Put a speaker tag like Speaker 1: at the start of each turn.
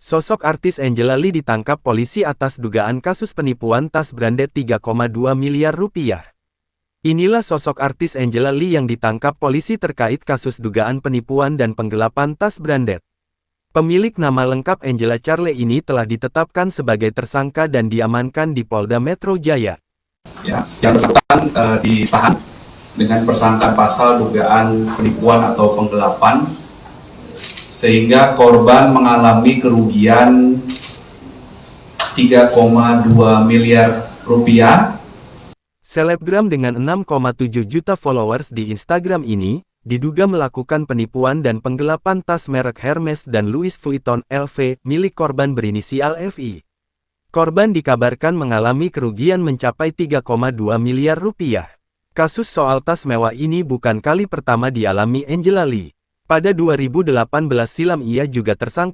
Speaker 1: Sosok artis Angela Lee ditangkap polisi atas dugaan kasus penipuan tas branded 3,2 miliar rupiah. Inilah sosok artis Angela Lee yang ditangkap polisi terkait kasus dugaan penipuan dan penggelapan tas branded. Pemilik nama lengkap Angela Charlie ini telah ditetapkan sebagai tersangka dan diamankan di Polda Metro Jaya.
Speaker 2: Ya, yang bersangkutan ditahan dengan persangkaan pasal dugaan penipuan atau penggelapan, sehingga korban mengalami kerugian 3,2 miliar rupiah.
Speaker 1: Selebgram dengan 6,7 juta followers di Instagram ini, diduga melakukan penipuan dan penggelapan tas merek Hermes dan Louis Vuitton LV milik korban berinisial FI. Korban dikabarkan mengalami kerugian mencapai 3,2 miliar rupiah. Kasus soal tas mewah ini bukan kali pertama dialami Angela Lee. Pada 2018 silam ia juga tersangkut